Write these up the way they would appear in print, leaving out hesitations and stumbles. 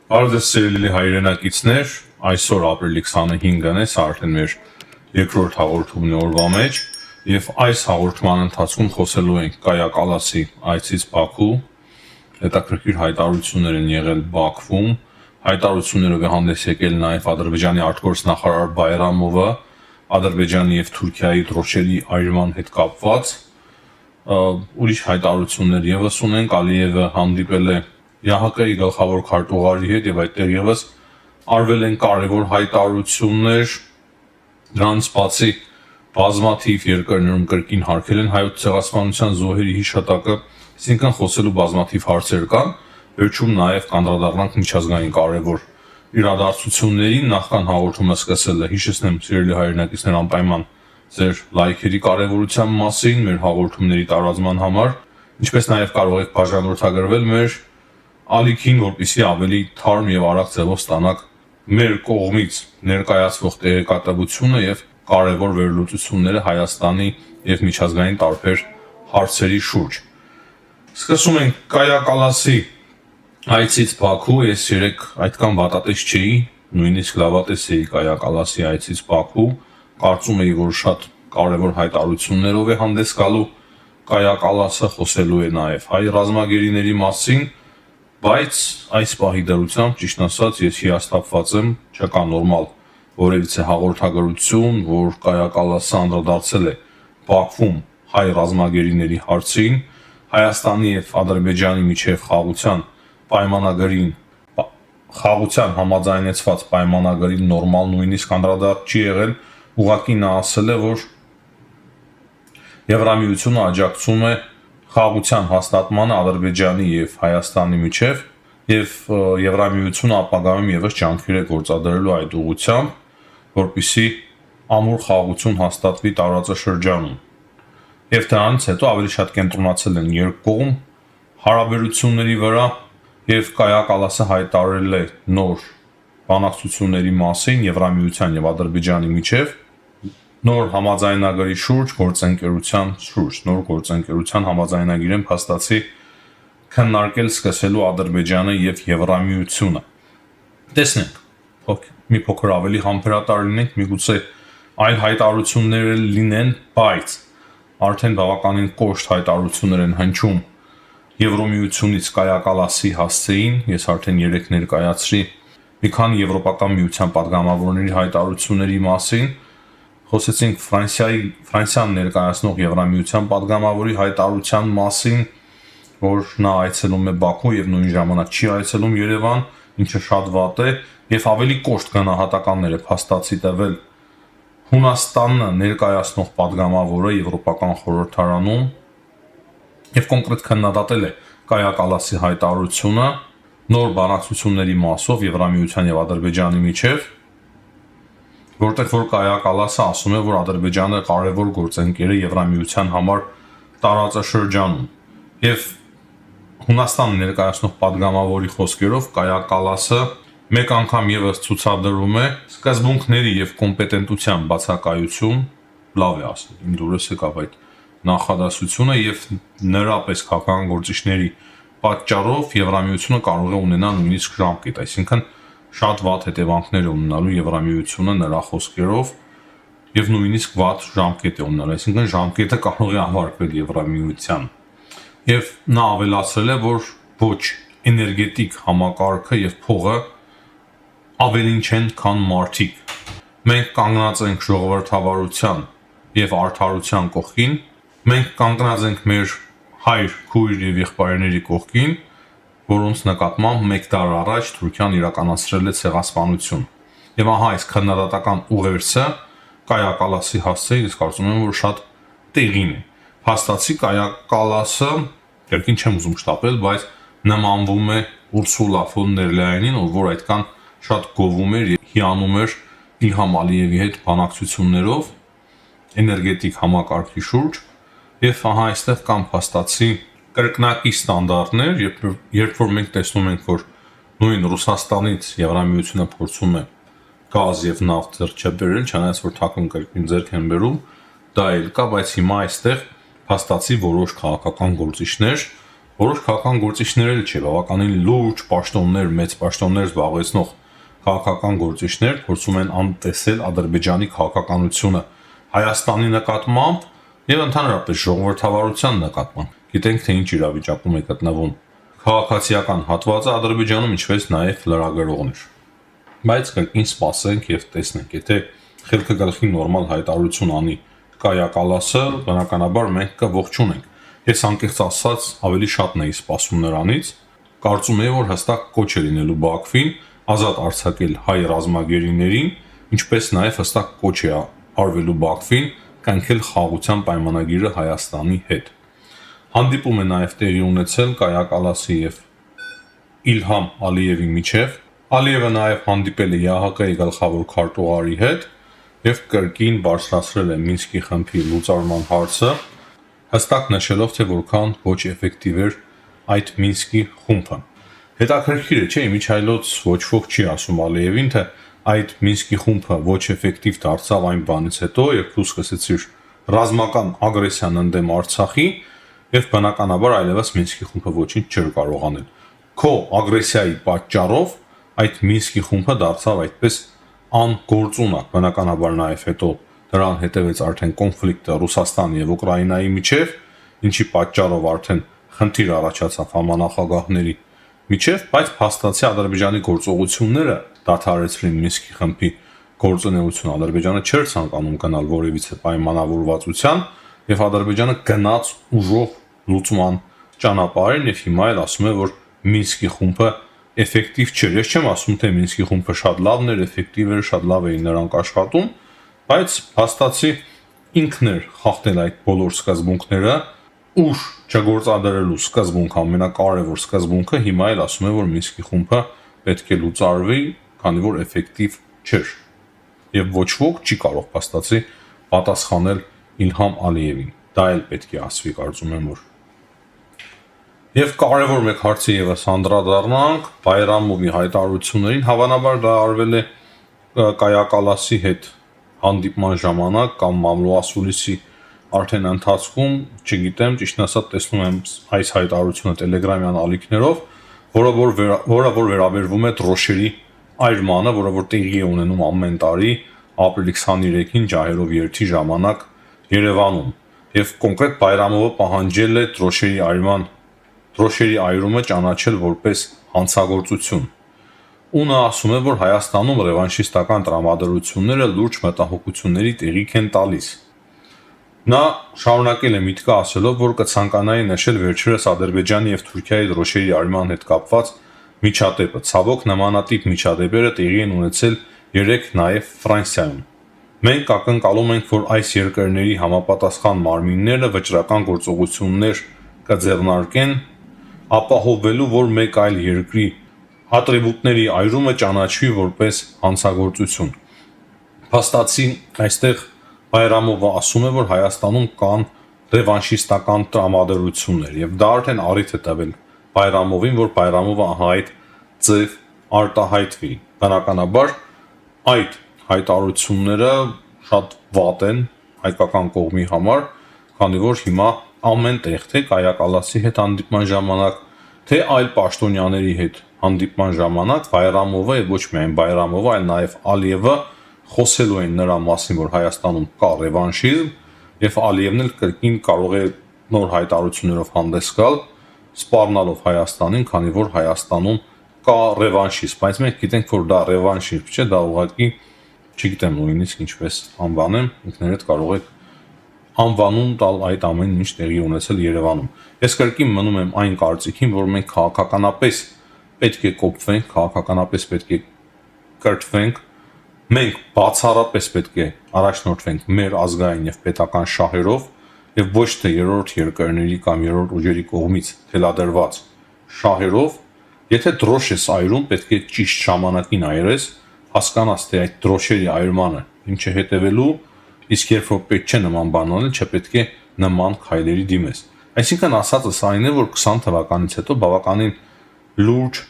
Արդյոք սիրելի հայրենակիցներ, այսօր ապրիլի 25-ն է, սա արդեն մեր երկրորդ հաղորդումն է օրվա մեջ, եւ այս հաղորդման ընթացքում խոսելու ենք Կայա Կալասի այցից Բաքու, հետաքրքիր հայտարարություններ են եղել Բաքվում, հայտարարություններով է հանդես եկել նաեւ Ադրբեջանի արտգործնախարար Բայրամովը, Ադրբեջանի եւ Թուրքիայի դրոշերի այրման հետ կապված, ուրիշ հայտարարություններ եւս ունենք, Ալիևը հանդիպել է ՀՀԿ-ի գլխավոր քարտուղարի հետ եւ այդտեղ եւս արվել են կարևոր հայտարարություններ, դրանց բացի բազմաթիվ երկրներում կրկին հարգել են հայոց ցեղասպանության զոհերի հիշատակը, այսինքն խոսելու բազմաթիվ հարցեր կան, վերջում նաեւ կանդրադառնանք միջազգային կարևոր իրադարձություններին, նախքան հաղորդումը սկսելը հիշեցնեմ սիրելի հայրենակիցներ անպայման ձեր լայքերի կարևորության մասին, մեր հաղորդումների տարածման համար, ինչպես նաեւ կարող եք բաժանորդագրվել մեր ալիքին, որպեսզի ավելի թարմ եւ արագ ձևով ստանաք մեր կողմից ներկայացվող տեղեկատվությունը եւ կարևոր վերլուծությունները Հայաստանի եւ միջազգային տարբեր հարցերի շուրջ։ Սկսում ենք Կայա Կալասի այցից Բաքու, ես երեք այդքան վատատես չէի, նույնիսկ լավատես էի Կայա Կալասի այցից Բաքու, կարծում էի, որ շատ կարևոր հայտարարություններով է հանդես գալու Կայա Կալասը, խոսելու է նաեւ հայ ռազմագերիների մասին, բայց այս պահի դրությամբ ճիշտ ասած ես հիասթափված եմ, չկա նորմալ որևիցե հաղորդագրություն, որ Կայա Կալասը անդրադարձել է Բաքվում հայ ռազմագերիների հարցին, Հայաստանի եւ Ադրբեջանի միջև խաղաղության համաձայնեցված պայմանագրին նորմալ նույնիսկ անդրադարձ չի եղել, ուղղակի նա ասել է, որ Եվրամիությունը աջակցում է խաղաղության հաստատմանը Ադրբեջանի եւ Հայաստանի միջև եւ Եվրամիությունը ապագայում եւս ջանքեր է գործադրելու այդ ուղղությամբ, որպեսզի ամուր խաղաղություն հաստատվի տարածաշրջանում։ Եվ դրանից հետո ավելի շատ կենտրոնացել են երկկողմ հարաբերությունների վրա եւ Կայա Կալասը հայտարարել է նոր բանակցությունների մասին Եվրամիության եւ Ադրբեջանի միջև, նոր համաձայնագրի շուրջ, գործընկերության շուրջ, նոր գործընկերության համաձայնագիր են փաստացի քննարկել սկսելու Ադրբեջանը եւ Եվրամիությունը։ Տեսնենք, մի փոքր ավելի համբերատար լինենք, միգուցե այլ հայտարարություններ լինեն, բայց արդեն բավականին կոշտ հայտարարություններ են հնչում Եվրամիությունից Կայա Կալասի հասցեին, ես արդեն երեք ներկայացրի մի քանի եվրոպական միության падգամավորների հայտարարությունների մասին, խոսեցինք Ֆրանսիան ներկայացնող Եվրամիության падգամավորի հայտարարության մասին, որ նա այցելում է Բաքու եւ նույն ժամանակ չի այցելում Երևան, ինչը շատ վատ է, եւ ավելի կոշտ գնահատականներ է փաստացի տվել Հունաստանը ներկայացնող падգամավորը Եվրոպական խորհրդարանում եւ կոնկրետ քննադատել է Կայա Կալասի հայտարարությունը նոր բանակցությունների մասով Եվրամիության եւ Ադրբեջանի միջև, որտեղ որ Կայա Կալասը ասում է, որ Ադրբեջանը կարևոր գործընկեր է Եվրամիության համար տարածաշրջանում եւ Հունաստանը ներկայացնող падգամավորի խոսքերով Կայա Կալասը մեկ անգամ եւս ցուցադրում է սկզբունքների եւ կոմպետենտության բացակայություն, լավ է ասել, իմ դուրս եկավ այդ նախադասությունը եւ նրա պես քաղաքական գործիչների պատճառով Եվրամիությունը կարող է ունենալ նույնիսկ ժամկետ, այսինքն շատ վատ հետևանքներ է ունենալու Եվրամիությունը նրա խոսքերով եւ նույնիսկ վատ ժամկետ է ունենալու, այսինքն ժամկետը կարող է ավարտվել Եվրամիության։ Եվ նա ավելացրել է, որ ոչ էներգետիկ համակարգը եւ փողը ավելին չեն, քան մարդիկ։ Մենք կանգնած ենք ժողովրդավարության եւ արդարության կողքին, մենք կանգնած ենք մեր հայր, քույր եւ եղբայրների կողքին, որոնց նկատմամբ մեկ դար առաջ Թուրքիան իրականացրել է ցեղասպանություն։ Եվ ահա այս քննադատական ուղերձը Կայա Կալասի հասցեին, ես կարծում եմ, որ շատ տեղին է։ Փաստացի Կայա Կալասը, երկին չեմ ուզում շտապել, բայց նմանվում է Ուրսուլա ֆոն դեր Լայենին, որ այդքան շատ գովում էր եւ հիանում էր Իլհամ Ալիևի հետ բանակցություններով էներգետիկ համակարգի շուրջ, եւ ահա այստեղ կան փաստացի կրկնակի ստանդարտներ, երբ որ մենք տեսնում ենք, որ նույն Ռուսաստանից Եվրամիությունը փորձում է գազ եւ նավթ ձեռք չբերել, չնայած որ թաքուն կրկին ձեռք են բերում, դա էլ կա, բայց հիմա այստեղ փաստացի որոշ քաղաքական գործիչներ Որոշ քաղաքական գործիչներ էլ չէ, բավականին լուրջ պաշտոններ, մեծ պաշտոններ զբաղեցնող քաղաքական գործիչներ փորձում են անտեսել Ադրբեջանի քաղաքականությունը Հայաստանի նկատմամբ եւ ընդհանրապես ժողովրդավարության նկատմամբ։ Գիտենք, թե ինչ իրավիճակում է գտնվում քաղաքացիական հատվածը Ադրբեջանում, ինչպես նաեւ լրագրողներ։ Բայց կրկին սպասենք եւ տեսնենք, եթե խելքը գլխի նորմալ հայտարարություն անի Կայա Կալասը, բնականաբար մենք կողջունենք։ Ես անկեղծ ասած ավելի շատն էի սպասում նրանից, կարծում եի, որ հստակ կոչ է լինելու Բաքվին ազատ արձակել հայ ռազմագերիներին, ինչպես նաև հստակ կոչ է արվելու Բաքվին կնքել խաղաղության պայմանագիրը Հայաստանի հետ։ Հանդիպում է նաև տեղի ունեցել Կայա Կալասի եւ Իլհամ Ալիևի միջև։ Ալիևը նաև հանդիպել է ԵԱՀԿ-ի գլխավոր քարտուղարի հետ եւ կրկին բարձրացրել է Մինսկի խմբի լուծարման հարցը, հստակ նշելով, թե որքան ոչ էֆեկտիվ էր այդ Մինսկի խումբը։ Հետաքրքիր է, չէ՞, իմիջայլոց ոչ ոք չի ասում Ալիևին, թե այդ Մինսկի խումբը ոչ էֆեկտիվ դարձավ այն բանից հետո, երբ դու սկսեցիր ռազմական ագրեսիան ընդդեմ Արցախի եւ բնականաբար այլևս Մինսկի խումբը ոչինչ չէր կարող անել։ Քո ագրեսիայի պատճառով այդ Մինսկի խումբը դարձավ այդպես անգործունակ, բնականաբար նաև հետո դրան հետևեց արդեն կոնֆլիկտը Ռուսաստանի եւ Ուկրաինայի միջև, ինչի պատճառով արդեն խնդիր առաջացավ համանախագահների միջև, բայց փաստացի Ադրբեջանի գործողությունները դադարեցրին Մինսկի խմբի գործունեությունը։ Ադրբեջանը չէր ցանկանում գնալ որևիցե պայմանավորվածության եւ Ադրբեջանը գնաց ուժով լուծման ճանապարհին եւ հիմա էլ ասում է, որ Մինսկի խումբը էֆեկտիվ չէր։ Ես չեմ ասում, թե Մինսկի խումբը շատ լավն էր, էֆեկտիվ էր, շատ լավ էին նրանք աշխատում, բայց փաստացի ինքն էր խախտել այդ բոլոր սկզբունքները, ուժ չգործադրելու սկզբունքը, ամենակարևոր սկզբունքը, հիմա էլ ասում է, որ Մինսկի խումբը պետք է լուծարվի, քանի որ էֆեկտիվ չէր։ Եվ ոչ ոք չի կարող փաստացի պատասխանել Իլհամ Ալիևին։ Դա էլ պետք է ասվի, կարծում եմ, որ Եվ կարևոր մեկ հարցի եւս անդրադառնանք Բայրամովի հայտարարություններին, հավանաբար դա արվել է Կայա Կալասի հետ հանդիպման ժամանակ կամ Մամլո Ասուլիսի արդեն ընթացքում, չգիտեմ, ճիշտն ասած տեսնում եմ այս հայտարարությունը Telegram-յան ալիքներով, որը վերաբերվում է դրոշերի այրմանը, որը որ տեղի է ունենում ամեն տարի ապրիլի 23-ին ջահերով երթի ժամանակ Երևանում։ Եվ կոնկրետ Բայրամովը պահանջել է դրոշերի այրումը ճանաչել որպես հանցագործություն։ Ու նա ասում է, որ Հայաստանում ռևանշիստական տրամադրությունները լուրջ մտահոգությունների տեղիք են տալիս։ Նա շարունակել է միտքը ասելով, որ կցանկանայի նշել վերջերս Ադրբեջանի եւ Թուրքիայի դրոշերի այրման հետ կապված միջադեպը։ Ցավոք նմանատիպ միջադեպերը տեղի են ունեցել 3 նաեւ Ֆրանսիայում։ Մենք ակնկալում ենք, որ այս երկրների համապատասխան մարմինները վճռական գործողություններ կձեռնարկեն, ապահովելու, որ մեկ այլ երկրի ատրիբուտների այրումը ճանաչվի որպես հանցագործություն։ Փաստացի այստեղ Բայրամովը ասում է, որ Հայաստանում կան ռևանշիստական տրամադրություններ եւ դա արդեն առիթ է տվել Բայրամովին, որ Բայրամովը այդ ձև արտահայտվի։ Բնականաբար այդ հայտարարությունները շատ վատ են հայկական կողմի համար, քանի որ հիմա ամեն տեղ թե Կայա Կալասի հետ հանդիպման ժամանակ, թե այլ պաշտոնյաների հետ հանդիպման ժամանակ Բայրամովը եւ ոչ միայն Բայրամովը, այլ նաեւ Ալիևը խոսելու են նրա մասին, որ Հայաստանում կա ռևանշիզմ եւ Ալիևն էլ կրկին կարող է նոր հայտարարություններով հանդես գալ, սպառնալով Հայաստանին, քանի որ Հայաստանում կա ռևանշիզմ, բայց մենք գիտենք, որ դա ռևանշիզմ չէ, դա ուղղակի չգիտեմ նույնիսկ ինչպես անվանեմ, ինքներդ կարող եք անվանում տալ այդ ամեն ինչ տեղի ունեցել Երևանում։ Ես կրկին մնում եմ այն կարծիքին, որ մենք քաղաքականապես պետք է կոփվենք, քաղաքականապես պետք է կրթվենք, մենք բացառապես պետք է առաջնորդվենք մեր ազգային եւ պետական շահերով եւ ոչ թե երրորդ երկրների կամ երրորդ ուժերի կողմից թելադրված շահերով։ Եթե դրոշ ես այրում, պետք է ճիշտ ժամանակին այրես, հասկանաս, թե այդ դրոշերի այրմանը ինչ է հետևելու, իսկ երբ որ պետք չէ նման բան անել, չպետք է նման քայլերի դիմես։ Այսինքն ասածս այն է, որ 20 թվականից հետո բավականին լուրջ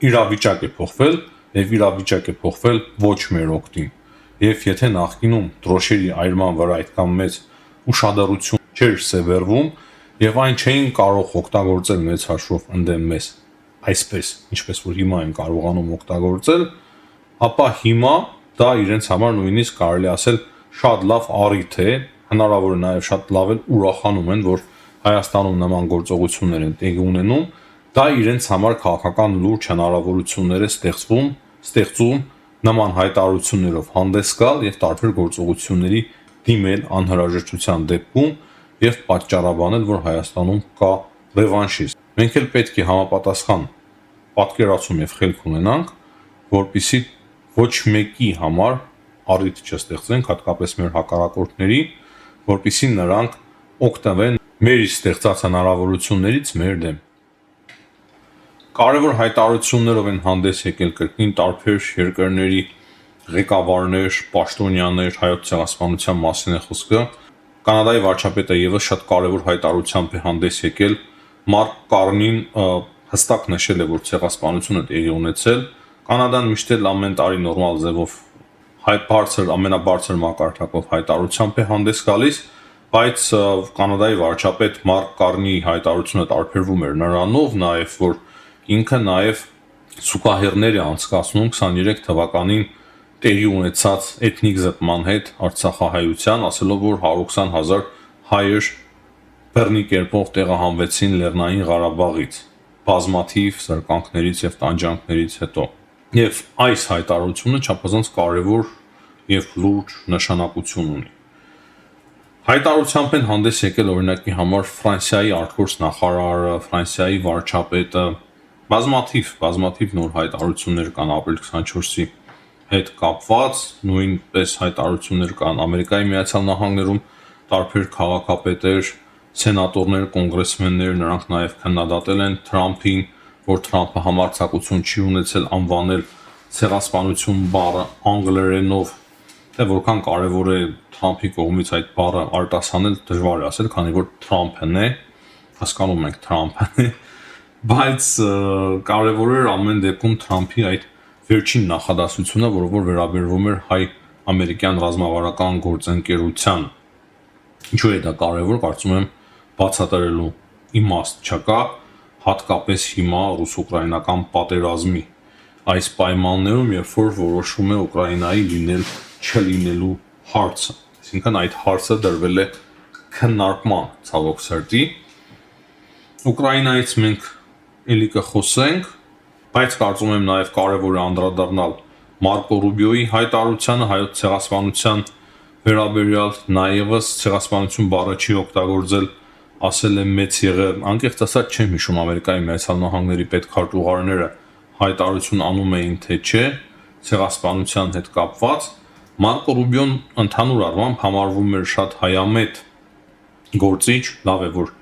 իրավիճակ է փոխվել եւ իրավիճակ է փոխվել ոչ մեր օգտին։ Եվ եթե նախկինում դրոշերի այրման վրա այդքան մեծ ուշադրություն չէր սևեռվում, եւ այն չէին կարող օգտագործել մեծ հաշվով ընդդեմ մեզ այսպես, ինչպես որ հիմա են կարողանում օգտագործել, ապա հիմա դա իրենց համար նույնիսկ կարելի ասել շատ լավ առիթ է, հնարավոր է նաեւ շատ լավ էլ ուրախանում են, որ Հայաստանում նման գործողություններ են տեղի ունենում, դա իրենց համար քաղաքական լուրջ հնարավորություններ է ստեղծում նման հայտարարություններով հանդես գալ եւ տարբեր գործողությունների դիմել անհրաժեշտության դեպքում եւ պատճառաբանել, որ Հայաստանում կա ռևանշիզմ։ Մենք էլ պետք է համապատասխան պատկերացում եւ խելք ունենանք, որպիսի ոչ մեկի համար առիթ չստեղծենք, հատկապես մեր հակառակորդների, որպիսի նրանք օգտվեն մեր ստեղծած հնարավորություններից մեր դեմ։ Կարևոր հայտարարություններով են հանդես եկել կրկին տարբեր երկրների ղեկավարներ, պաշտոնյաներ, հայոց ցեղասպանության մասին է խոսքը։ Կանադայի վարչապետը եւս շատ կարևոր հայտարարությամբ է հանդես եկել։ Մարկ Կարնին հստակ նշել է, որ ցեղասպանությունը տեղի ունեցել։ Կանադան միշտ էլ ամեն տարի նորմալ ձևով ամենաբարձր մակարդակով հայտարարությամբ է հանդես գալիս, բայց Կանադայի վարչապետ Մարկ Կարնիի հայտարարությունը տարբերվում էր նրանով նաեւ, որ ինքը նաեւ սուկահեռներ է անցկացնում 23 թվականին տեղի ունեցած էթնիկ զտման հետ արցախահայության, ասելով, որ 120,000 հայեր բռնի կերպով տեղահանվեցին Լեռնային Ղարաբաղից, բազմաթիվ զրկանքներից եւ տանջանքներից հետո։ Եվ այս հայտարարությունը չափազանց կարևոր եւ լուրջ նշանակություն ունի։ Հայտարարությամբ են հանդես եկել օրինակի համար Ֆրանսիայի արտգործ նախարարը, Ֆրանսիայի վարչապետը, բազմաթիվ նոր հայտարարություններ կան ապրիլ 24-ի հետ կապված, նույնպես հայտարարություններ կան Ամերիկայի Միացյալ Նահանգներում տարբեր քաղաքապետեր, սենատորներ, կոնգրեսմեններ, նրանք նաև քննադատել են Թրամփին, որ Թրամփը համարձակություն չի ունեցել անվանել ցեղասպանություն բառը անգլերենով, թե որքան կարևոր է Թրամփի կողմից այդ բառը արտասանել, դժվար է ասել, քանի որ Թրամփն է, հասկանում ենք Թրամփն է, բայց կարևոր էր ամեն դեպքում Թրամփի այդ վերջին նախադասությունը, որը որ վերաբերվում էր հայ-ամերիկյան ռազմավարական գործընկերության։ Ինչու է դա կարևոր, կարծում եմ բացատրելու իմաստ չկա, հատկապես հիմա ռուս-ուկրաինական պատերազմի այս պայմաններում, երբ որ որոշում է Ուկրաինայի լինել չլինելու հարցը։ Այսինքն այդ հարցը դրվել է քննարկման ցավոք սրտի։ Ուկրաինայից մենք էլի կխոսենք, բայց կարծում եմ նաև կարևոր է անդրադառնալ Մարկո Ռուբիոյի հայտարարությանը հայոց ցեղասպանության վերաբերյալ, նաեւս ցեղասպանություն բառը չի օգտագործել, ասել է մեծ եղել, անկեղծ ասած չեմ հիշում Ամերիկայի Միացյալ Նահանգների պետքարտուղարները հայտարարություն անում էին, թե չէ, ցեղասպանության հետ կապված։ Մարկո Ռուբիոն ընդհանուր առմամբ համարվում էր շատ հայամետ գործիչ, լավ է որ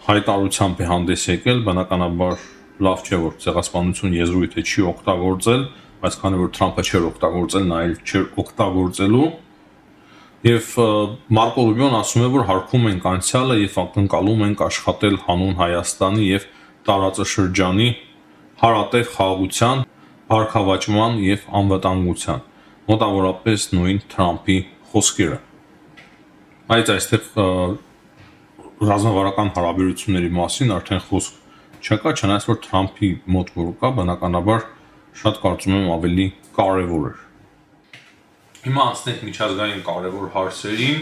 հայտարարությամբ է հանդես եկել, բնականաբար լավ չէ որ ցեղասպանություն եզրույթը չի օգտագործել, բայց քանի որ Թրամփը չէր օգտագործել, նա էլ չէր օգտագործելու։ Եվ Մարկո Ռուբիոն ասում է, որ հարգում ենք անցյալը եւ ակնկալում ենք աշխատել հանուն Հայաստանի եւ տարածաշրջանի հարատև խաղաղության, բարգավաճման եւ անվտանգության, մոտավորապես նույն Թրամփի խոսքերը։ Բայց այստեղ ռազմավարական հարաբերությունների մասին արդեն խոսք չկա, չնայած որ Թրամփի մոտ որ կա, բնականաբար շատ կարծում եմ ավելի կարևոր էր։ Հիմա անցնենք միջազգային կարևոր հարցերին։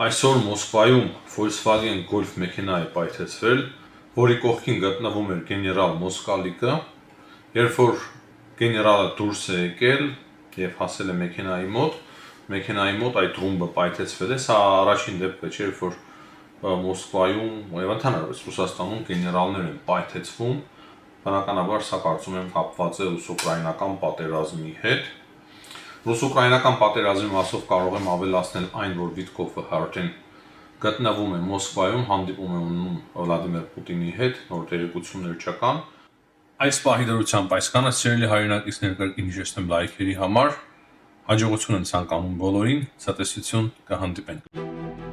Այսօր Մոսկվայում Volkswagen Golf մեքենա է պայթեցվել, որի կողքին գտնվում էր գեներալ Մոսկալիկը, երբ որ գեներալը դուրս է եկել եւ հասել է մեքենայի մոտ այդ ռումբը պայթեցվել է, սա առաջին դեպքը չէ, երբ որ Մոսկվայում եւ ընդհանրապես Ռուսաստանում գեներալներ են պայթեցվում, բնականաբար սա կարծում եմ կապված է ռուս-ուկրաինական պատերազմի հետ։ Ռուս-ուկրաինական պատերազմի մասով կարող եմ ավելացնել այն, որ Վիտկոֆը արդեն գտնվում է Մոսկվայում, հանդիպում է ունում Վլադիմիր Պուտինի հետ, նոր տեղեկություններ չկան։ Այս պահի դրությամբ այսքանը, սիրելի հայրենակիցներ, կրկին հիշեցնեմ լայքերի համար, հաջողություն եմ ցանկանում բոլորին, ցտեսություն, կհանդիպենք։